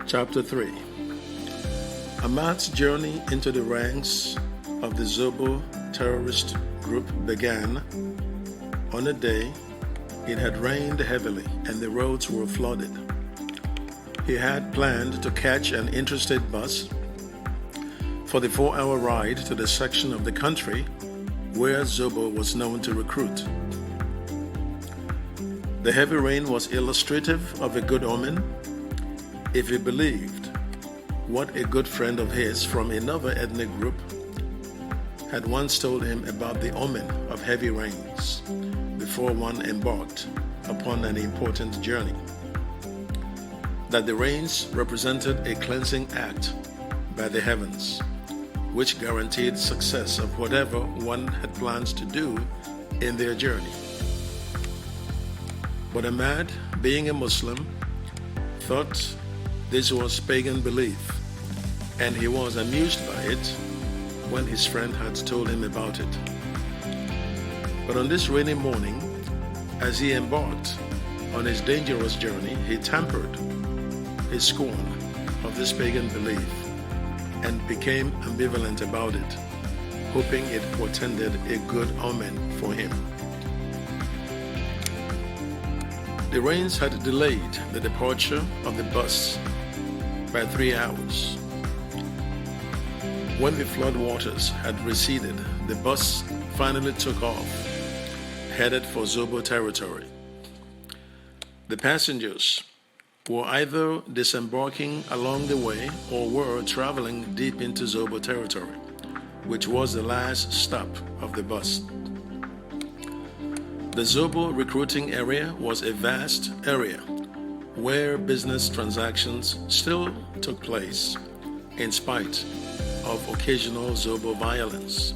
Chapter 3. Ahmad's journey into the ranks of the ZOBBO terrorist group began on a day it had rained heavily and the roads were flooded. He had planned to catch an interstate bus for the 4-hour ride to the section of the country where ZOBBO was known to recruit. The heavy rain was illustrative of a good omen, if he believed what a good friend of his from another ethnic group had once told him about the omen of heavy rains before one embarked upon an important journey. That the rains represented a cleansing act by the heavens, which guaranteed success of whatever one had planned to do in their journey. But Ahmad, being a Muslim, thought this was pagan belief, and he was amused by it when his friend had told him about it. But on this rainy morning, as he embarked on his dangerous journey, he tempered his scorn of this pagan belief and became ambivalent about it, hoping it portended a good omen for him. The rains had delayed the departure of the bus by 3 hours. When the flood waters had receded, the bus finally took off, headed for ZOBBO territory. The passengers were either disembarking along the way or were traveling deep into ZOBBO territory, which was the last stop of the bus. The ZOBBO recruiting area was a vast area where business transactions still took place in spite of occasional ZOBBO violence.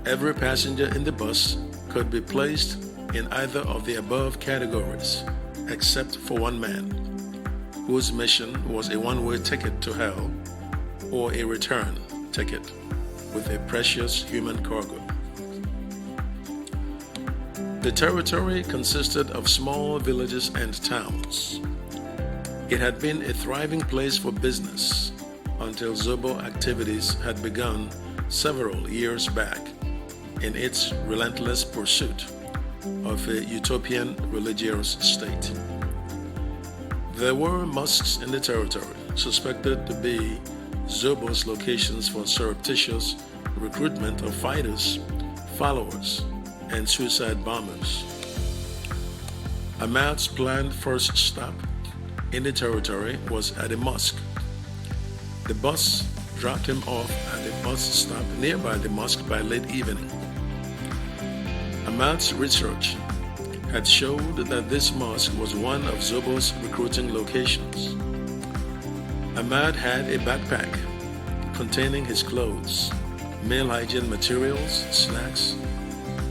Every passenger in the bus could be placed in either of the above categories, except for one man, whose mission was a one-way ticket to hell or a return ticket with a precious human cargo. The territory consisted of small villages and towns. It had been a thriving place for business until ZOBBO activities had begun several years back in its relentless pursuit of a utopian religious state. There were mosques in the territory suspected to be ZOBBO's locations for surreptitious recruitment of fighters, followers, and suicide bombers. Ahmad's planned first stop in the territory was at a mosque. The bus dropped him off at a bus stop nearby the mosque by late evening. Ahmad's research had showed that this mosque was one of ZOBBO's recruiting locations. Ahmad had a backpack containing his clothes, male hygiene materials, snacks,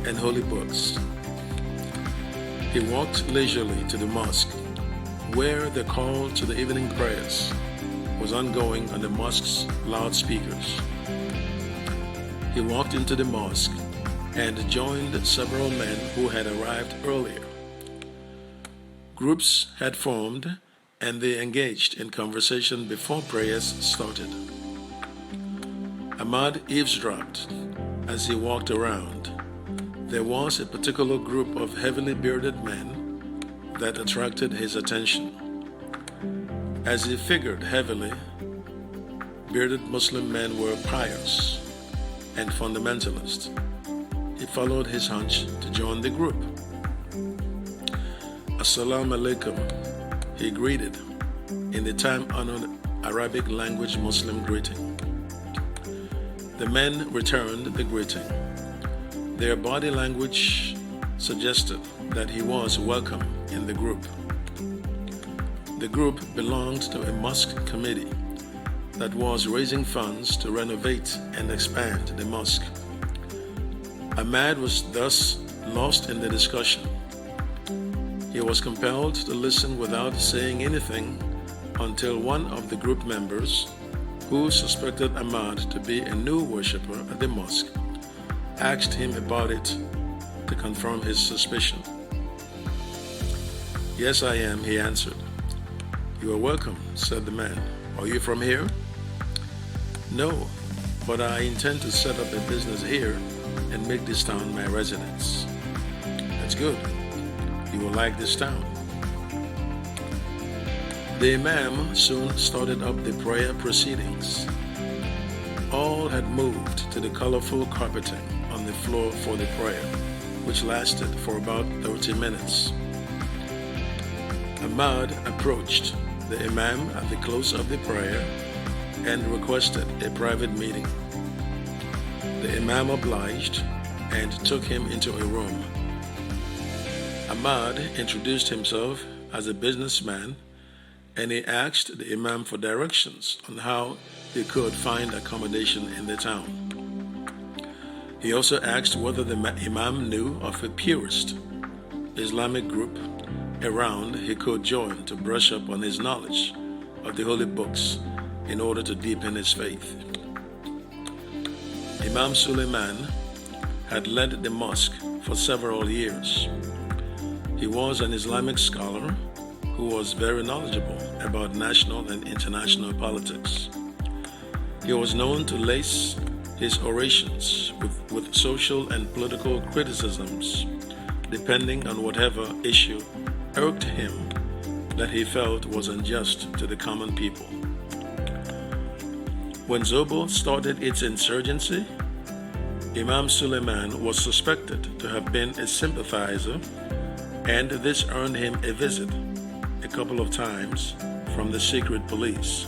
and holy books. He walked leisurely to the mosque, where the call to the evening prayers was ongoing on the mosque's loudspeakers. He walked into the mosque and joined several men who had arrived earlier. Groups had formed and they engaged in conversation before prayers started. Ahmad eavesdropped as he walked around. There was a particular group of heavily bearded men that attracted his attention. As he figured heavily, bearded Muslim men were pious and fundamentalist. He followed his hunch to join the group. Assalamu alaikum, he greeted in the time-honored Arabic language Muslim greeting. The men returned the greeting. Their body language suggested that he was welcome in the group. The group belonged to a mosque committee that was raising funds to renovate and expand the mosque. Ahmad was thus lost in the discussion. He was compelled to listen without saying anything until one of the group members, who suspected Ahmad to be a new worshipper at the mosque, asked him about it to confirm his suspicion. "Yes, I am," he answered. "You are welcome," said the man. "Are you from here?" "No, but I intend to set up a business here and make this town my residence." "That's good. You will like this town." The Imam soon started up the prayer proceedings. All had moved to the colorful carpeting on the floor for the prayer, which lasted for about 30 minutes. Ahmad approached the Imam at the close of the prayer and requested a private meeting. The Imam obliged and took him into a room. Ahmad introduced himself as a businessman, and he asked the Imam for directions on how he could find accommodation in the town. He also asked whether the Imam knew of a purist Islamic group around he could join to brush up on his knowledge of the holy books in order to deepen his faith. Imam Suleiman had led the mosque for several years. He was an Islamic scholar who was very knowledgeable about national and international politics. He was known to lace his orations with social and political criticisms, depending on whatever issue irked him that he felt was unjust to the common people. When ZOBBO started its insurgency, Imam Suleiman was suspected to have been a sympathizer, and this earned him a visit a couple of times from the secret police.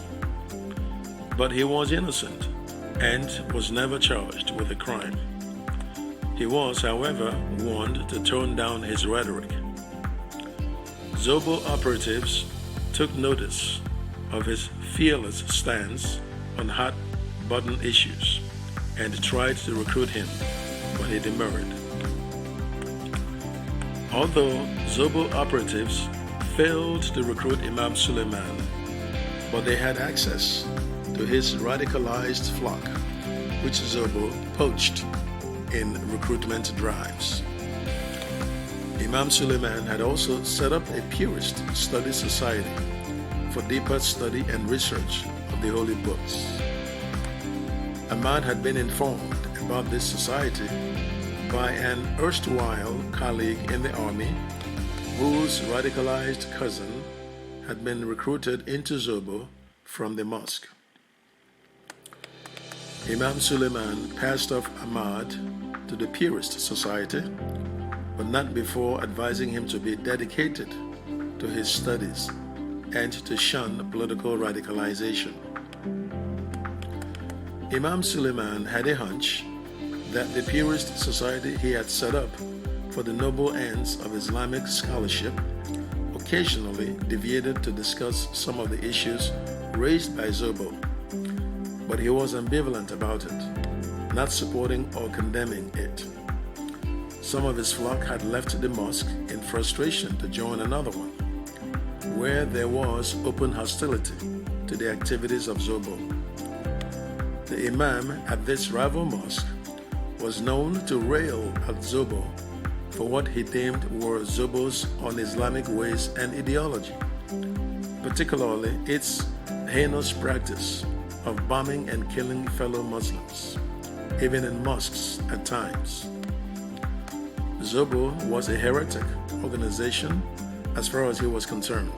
But he was innocent and was never charged with a crime. He was, however, warned to tone down his rhetoric. ZOBBO operatives took notice of his fearless stance on hot-button issues and tried to recruit him, but he demurred. Although ZOBBO operatives failed to recruit Imam Suleiman, but they had access to his radicalized flock, which ZOBBO poached in recruitment drives. Imam Suleiman had also set up a purist study society for deeper study and research of the holy books. Ahmad had been informed about this society by an erstwhile colleague in the army whose radicalized cousin had been recruited into ZOBBO from the mosque. Imam Suleiman passed off Ahmad to the Purist Society, but not before advising him to be dedicated to his studies and to shun political radicalization. Imam Suleiman had a hunch that the Purist Society he had set up for the noble ends of Islamic scholarship occasionally deviated to discuss some of the issues raised by ZOBBO, but he was ambivalent about it, not supporting or condemning it. Some of his flock had left the mosque in frustration to join another one, where there was open hostility to the activities of ZOBBO. The Imam at this rival mosque was known to rail at ZOBBO for what he deemed were ZOBBO's un-Islamic ways and ideology, particularly its heinous practice of bombing and killing fellow Muslims, even in mosques at times. ZOBBO was a heretic organization as far as he was concerned.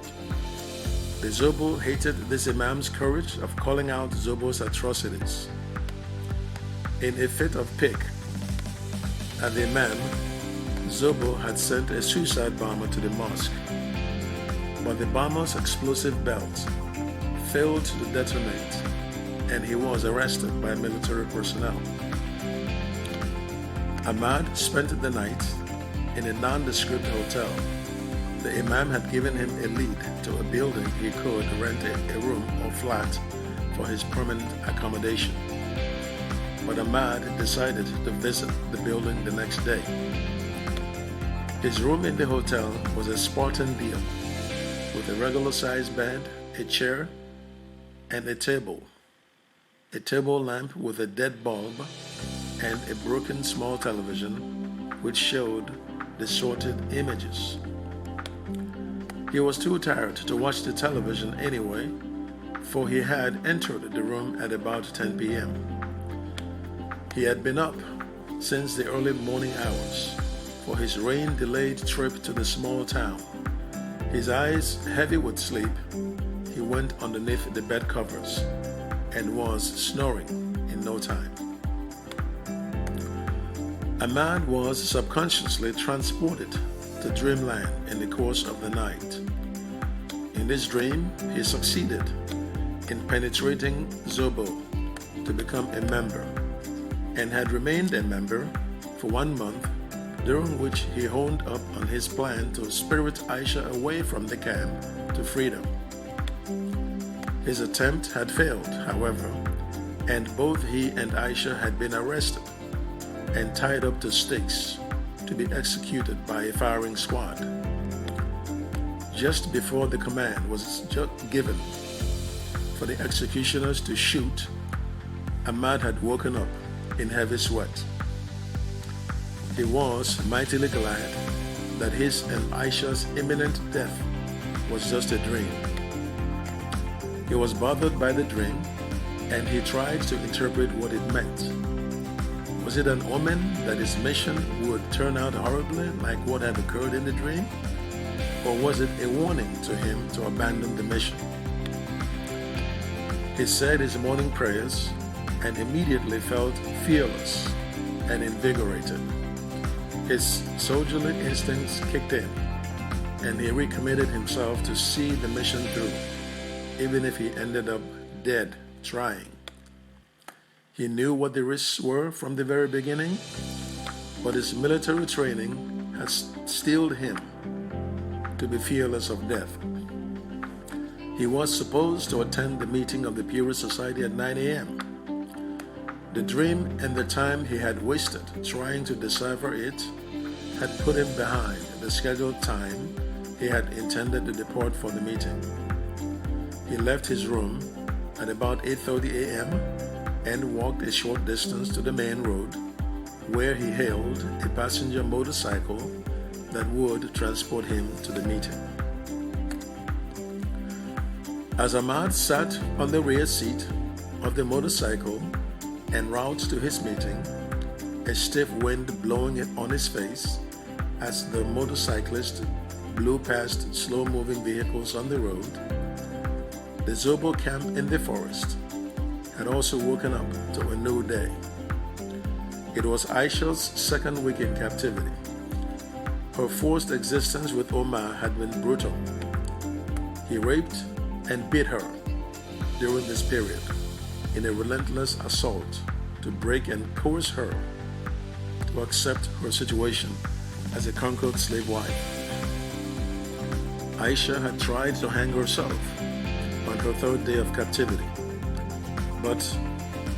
The ZOBBO hated this Imam's courage of calling out ZOBBO's atrocities. In a fit of pique at the Imam, ZOBBO had sent a suicide bomber to the mosque, but the bomber's explosive belt failed to detonate, and he was arrested by military personnel. Ahmad spent the night in a nondescript hotel. The Imam had given him a lead to a building he could rent a room or flat for his permanent accommodation. But Ahmad decided to visit the building the next day. His room in the hotel was a Spartan deal, with a regular-sized bed, a chair, and a table lamp with a dead bulb, and a broken small television which showed distorted images. He was too tired to watch the television anyway, for he had entered the room at about 10 p.m. He had been up since the early morning hours for his rain-delayed trip to the small town. His eyes heavy with sleep, he went underneath the bed covers and was snoring in no time. Ahmad was subconsciously transported to dreamland in the course of the night. In this dream, he succeeded in penetrating ZOBBO to become a member, and had remained a member for 1 month, during which he honed up on his plan to spirit Aisha away from the camp to freedom. His attempt had failed, however, and both he and Aisha had been arrested and tied up to stakes to be executed by a firing squad. Just before the command was given for the executioners to shoot, Ahmad had woken up in heavy sweat. He was mightily glad that his and Aisha's imminent death was just a dream. He was bothered by the dream, and he tried to interpret what it meant. Was it an omen that his mission would turn out horribly like what had occurred in the dream? Or was it a warning to him to abandon the mission? He said his morning prayers and immediately felt fearless and invigorated. His soldierly instincts kicked in, and he recommitted himself to see the mission through, even if he ended up dead trying. He knew what the risks were from the very beginning, but his military training had steeled him to be fearless of death. He was supposed to attend the meeting of the Purist Society at 9 a.m. The dream and the time he had wasted trying to decipher it had put him behind the scheduled time he had intended to depart for the meeting. He left his room at about 8:30 a.m. and walked a short distance to the main road, where he hailed a passenger motorcycle that would transport him to the meeting. As Ahmad sat on the rear seat of the motorcycle en route to his meeting, a stiff wind blowing on his face as the motorcyclist blew past slow-moving vehicles on the road, the ZOBBO camp in the forest had also woken up to a new day. It was Aisha's second week in captivity. Her forced existence with Omar had been brutal. He raped and beat her during this period in a relentless assault to break and coerce her to accept her situation as a conquered slave wife. Aisha had tried to hang herself on her third day of captivity, but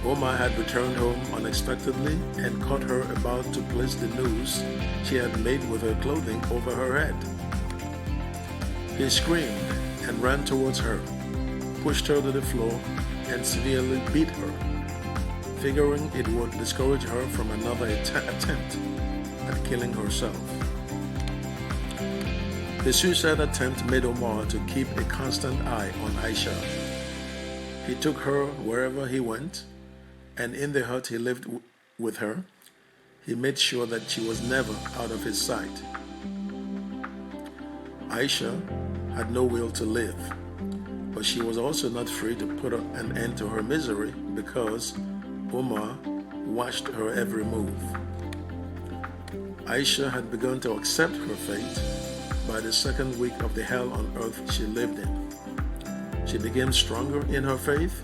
Omar had returned home unexpectedly and caught her about to place the noose she had made with her clothing over her head. He screamed and ran towards her, pushed her to the floor, and severely beat her, figuring it would discourage her from another attempt at killing herself. The suicide attempt made Omar to keep a constant eye on Aisha. He took her wherever he went, and in the hut he lived with her, he made sure that she was never out of his sight. Aisha had no will to live, but she was also not free to put an end to her misery because Omar watched her every move. Aisha had begun to accept her fate by the second week of the hell on earth she lived in. She became stronger in her faith,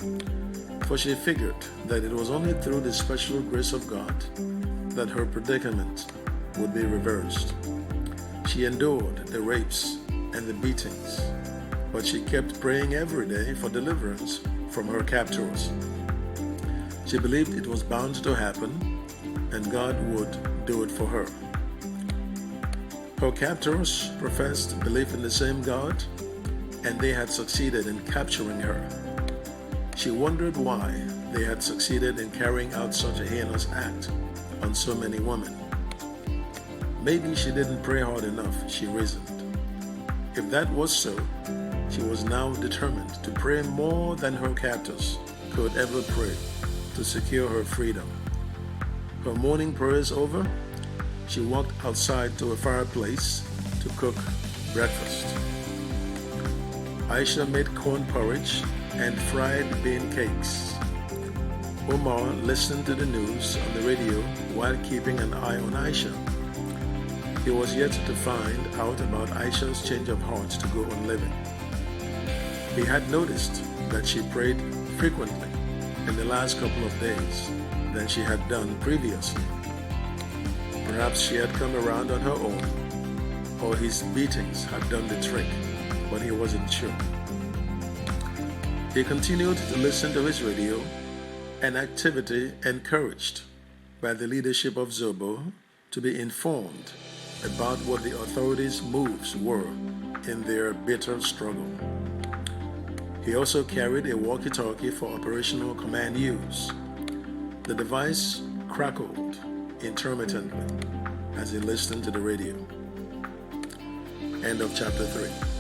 for she figured that it was only through the special grace of God that her predicament would be reversed. She endured the rapes and the beatings, but she kept praying every day for deliverance from her captors. She believed it was bound to happen, and God would do it for her. Her captors professed belief in the same God, and they had succeeded in capturing her. She wondered why they had succeeded in carrying out such a heinous act on so many women. Maybe she didn't pray hard enough, she reasoned. If that was so, she was now determined to pray more than her captors could ever pray to secure her freedom. Her morning prayers over, she walked outside to a fireplace to cook breakfast. Aisha made corn porridge and fried bean cakes. Omar listened to the news on the radio while keeping an eye on Aisha. He was yet to find out about Aisha's change of heart to go on living. He had noticed that she prayed frequently in the last couple of days than she had done previously. Perhaps she had come around on her own, or his beatings had done the trick, but he wasn't sure. He continued to listen to his radio, an activity encouraged by the leadership of ZOBBO to be informed about what the authorities' moves were in their bitter struggle. He also carried a walkie-talkie for operational command use. The device crackled intermittently as he listened to the radio. End of chapter 3.